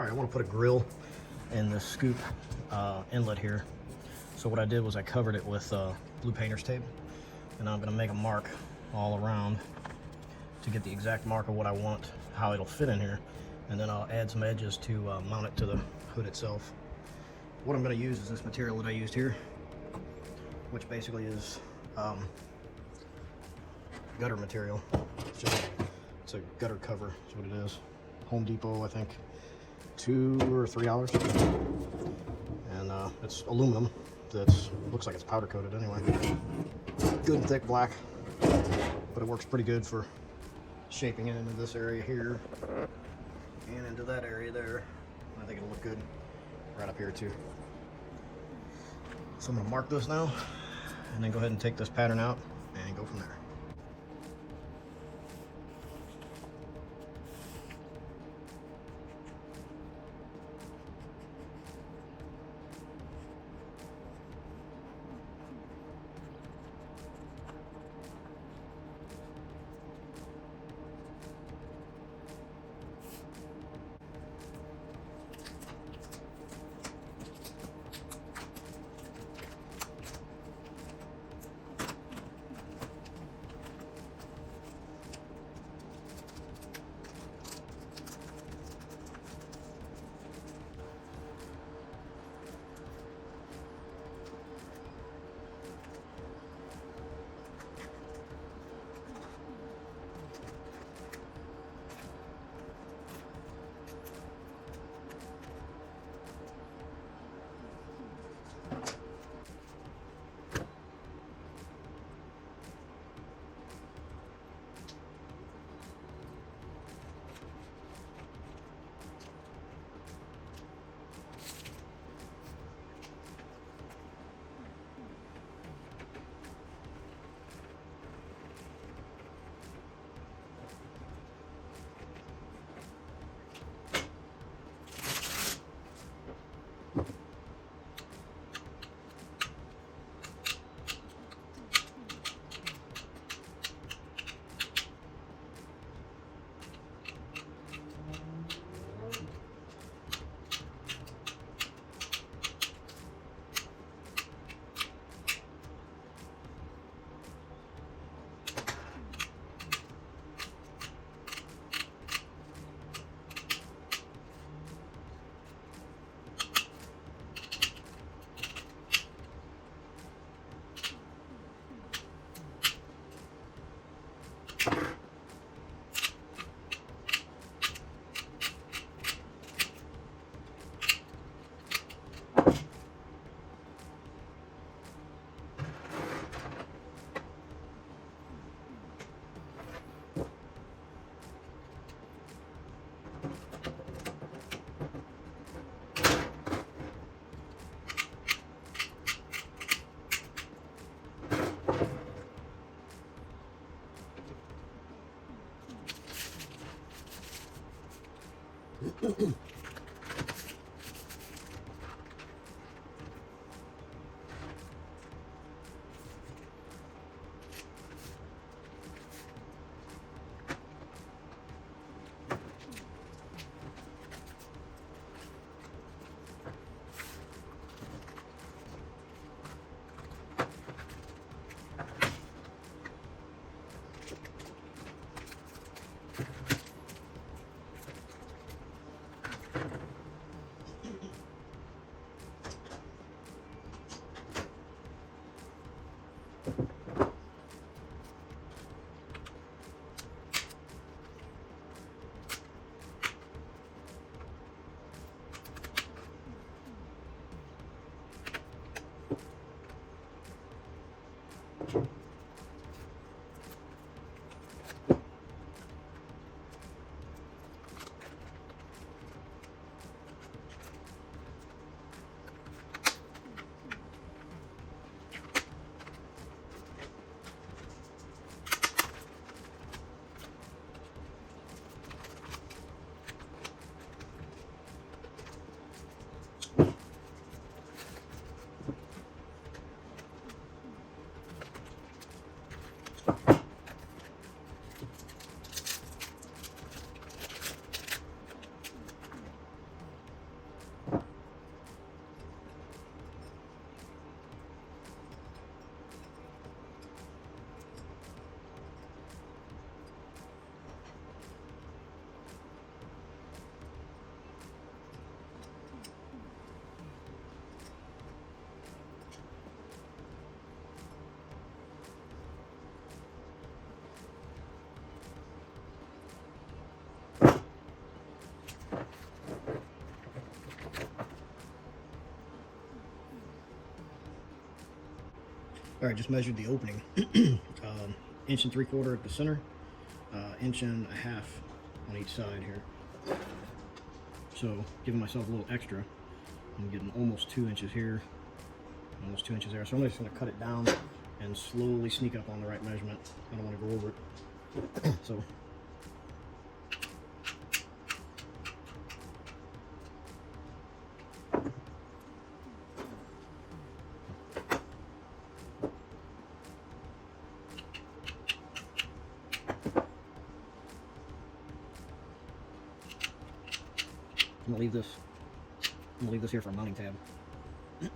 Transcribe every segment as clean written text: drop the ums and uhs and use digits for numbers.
All right, I want to put a grill in the scoop inlet here. So what I did was I covered it with blue painter's tape, and I'm going to make a mark all around to get the exact mark of what I want, how it'll fit in here, and then I'll add some edges to mount it to the hood itself. What I'm going to use is this material that I used here, which basically is gutter material. It's a gutter cover, is what it is. Home Depot, I think, $2 or $3, and it's aluminum. That looks like it's powder coated anyway. Good and thick black, but it works pretty good for shaping it into this area here and into that area there. I think it'll look good right up here too. So I'm going to mark this now, and then go ahead and take this pattern out and go from there. All right, just measured the opening. 1.75 inches at the center, 1.5 inches on each side here. So giving myself a little extra. I'm getting almost 2 inches here, almost 2 inches there. So I'm just going to cut it down and slowly sneak up on the right measurement. I don't want to go over it. So I'm gonna leave this here for a mounting tab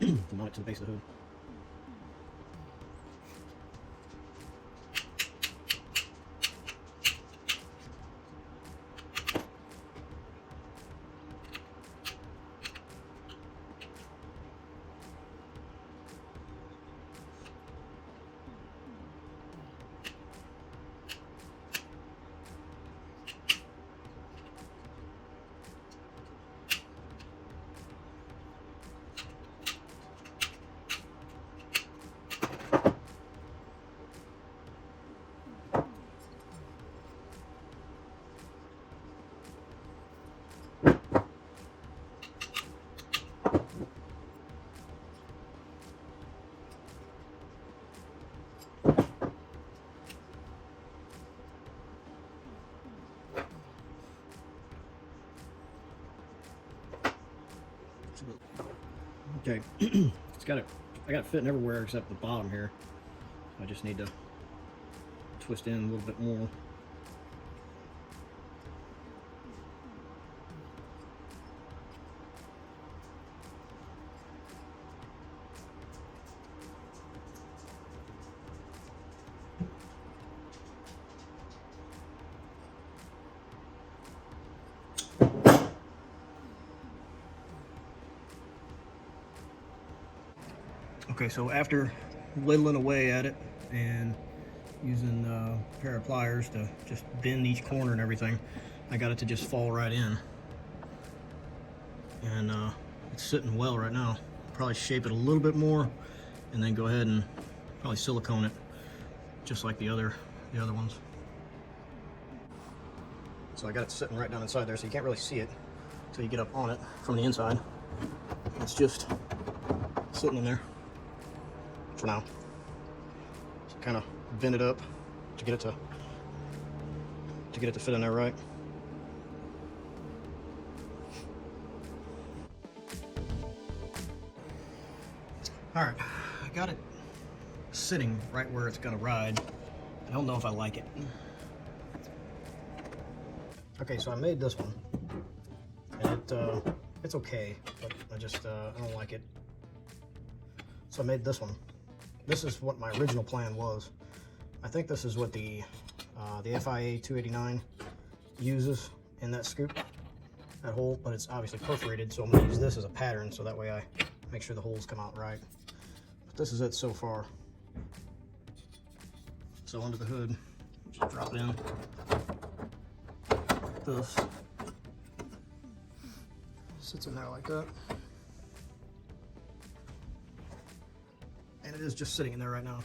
to mount it to the base of the hood. Okay, I got it fitting everywhere except the bottom here. I just need to twist in a little bit more. Okay, so after whittling away at it and using a pair of pliers to just bend each corner and everything, I got it to just fall right in. And it's sitting well right now. Probably shape it a little bit more and then go ahead and probably silicone it just like the other ones. So I got it sitting right down inside there, so you can't really see it until you get up on it from the inside. It's just sitting in there for now. So kind of bend it up to get it to fit in there right. All right, I got it sitting right where it's gonna ride. I don't know if I like it. Okay, so I made this one, and it's okay, but I don't like it. So I made this one. This is what my original plan was. I think this is what the FIA 289 uses in that scoop, that hole, but it's obviously perforated, so I'm gonna use this as a pattern so that way I make sure the holes come out right. But this is it so far. So under the hood, just drop it in. This sits in there like that. And it is just sitting in there right now.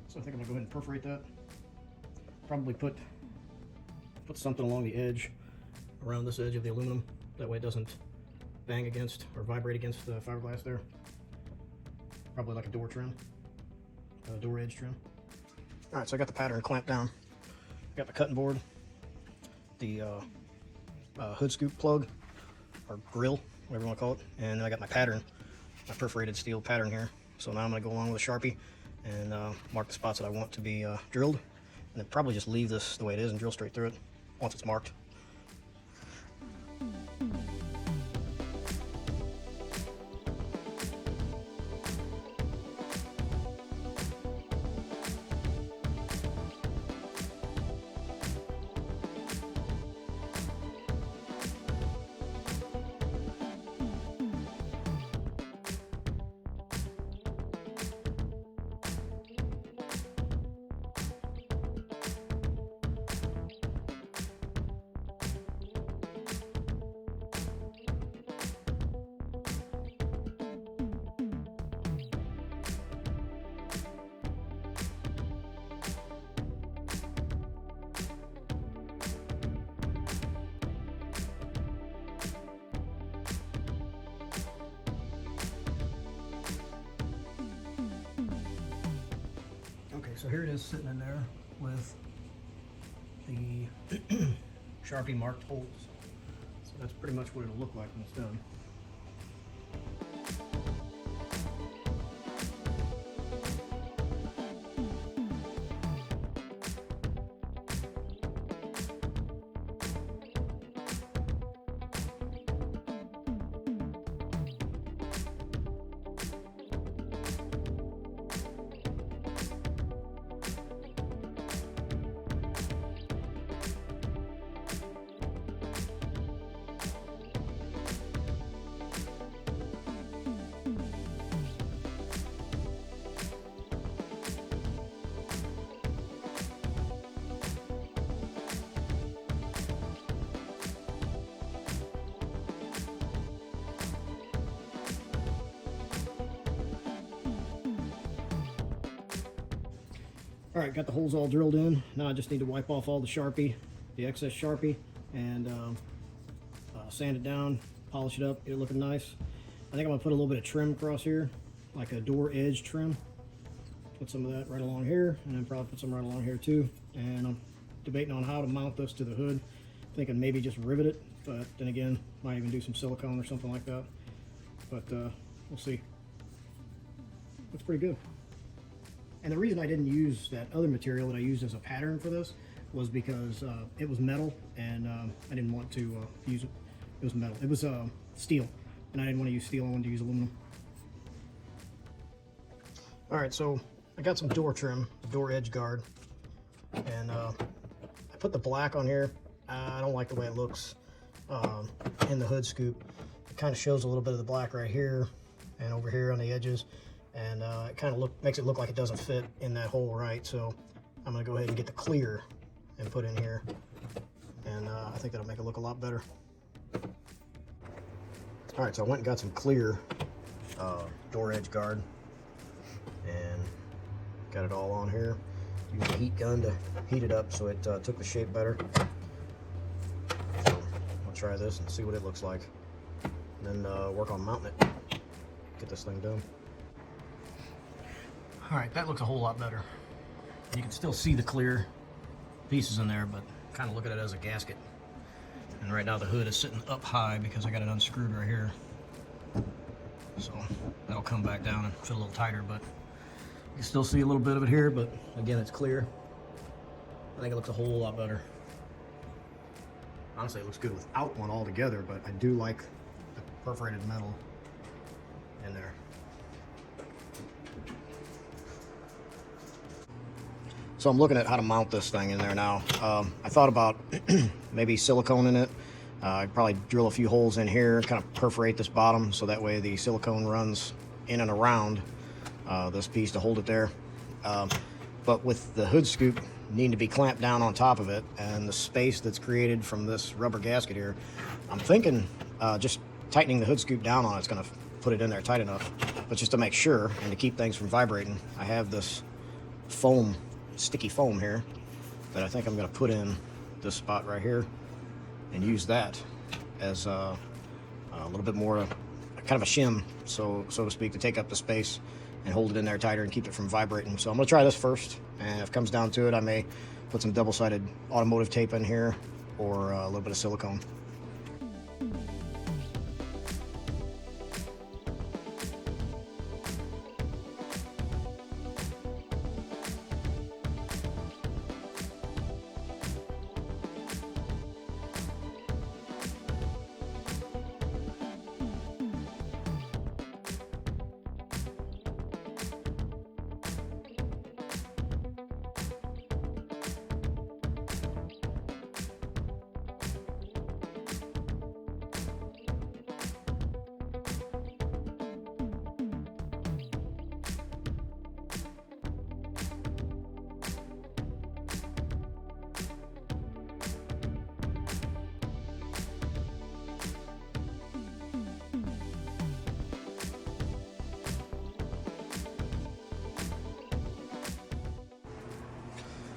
So I think I'm gonna go ahead and perforate that. Probably put something along the edge, around this edge of the aluminum. That way it doesn't bang against or vibrate against the fiberglass there. Probably like a door trim, door edge trim. All right, so I got the pattern clamped down. I got the cutting board, the hood scoop plug or grill, whatever you want to call it, and I got my pattern, my perforated steel pattern here. So now I'm going to go along with a Sharpie and mark the spots that I want to be drilled, and then probably just leave this the way it is and drill straight through it once it's marked. so here it is sitting in there with the Sharpie marked holes. So that's pretty much what it'll look like when it's done. All right, got the holes all drilled in. Now I just need to wipe off all the Sharpie, the excess Sharpie, and sand it down, polish it up, get it looking nice. I think I'm gonna put a little bit of trim across here, like a door edge trim. Put some of that right along here, and then probably put some right along here too. And I'm debating on how to mount this to the hood. Thinking maybe just rivet it, but then again, might even do some silicone or something like that. But we'll see. Looks pretty good. And the reason I didn't use that other material that I used as a pattern for this was because it was metal, and I didn't want to use it. It was metal. It was steel, and I didn't want to use steel. I wanted to use aluminum. All right, so I got some door trim, door edge guard, and I put the black on here. I don't like the way it looks in the hood scoop. It kind of shows a little bit of the black right here and over here on the edges. And it kind of makes it look like it doesn't fit in that hole right. So I'm gonna go ahead and get the clear and put in here. And I think that'll make it look a lot better. All right, so I went and got some clear door edge guard and got it all on here. Used a heat gun to heat it up so it took the shape better. So I'll try this and see what it looks like. And then work on mounting it. Get this thing done. All right, that looks a whole lot better. You can still see the clear pieces in there, but kind of look at it as a gasket. And right now the hood is sitting up high because I got it unscrewed right here. So that'll come back down and fit a little tighter, but you can still see a little bit of it here, but again, it's clear. I think it looks a whole lot better. Honestly, it looks good without one altogether, but I do like the perforated metal in there. So I'm looking at how to mount this thing in there now. I thought about maybe silicone in it. I'd probably drill a few holes in here, kind of perforate this bottom so that way the silicone runs in and around this piece to hold it there. But with the hood scoop needing to be clamped down on top of it and the space that's created from this rubber gasket here, I'm thinking just tightening the hood scoop down on it's going to put it in there tight enough. But just to make sure and to keep things from vibrating, I have this foam, sticky foam here that I think I'm going to put in this spot right here and use that as a little bit more kind of a shim, so to speak, to take up the space and hold it in there tighter and keep it from vibrating. So I'm going to try this first, and if it comes down to it, I may put some double-sided automotive tape in here or a little bit of silicone.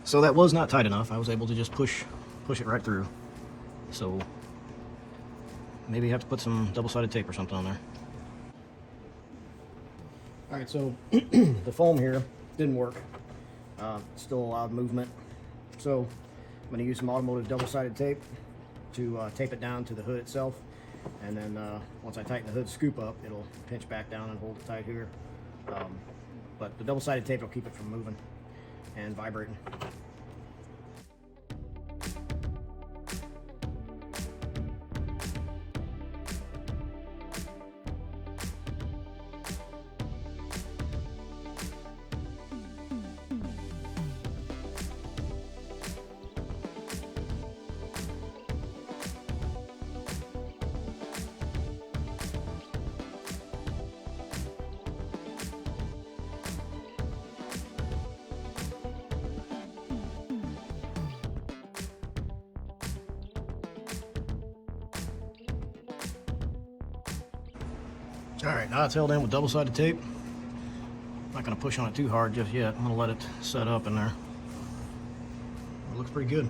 So that was not tight enough. I was able to just push it right through. So maybe you have to put some double-sided tape or something on there. All right, so the foam here didn't work. Still a lot of movement. So I'm going to use some automotive double-sided tape to tape it down to the hood itself. And then once I tighten the hood scoop up, it'll pinch back down and hold it tight here. But the double-sided tape will keep it from moving and vibrating. All right, now it's held in with double-sided tape. I'm not going to push on it too hard just yet. I'm going to let it set up in there. It looks pretty good.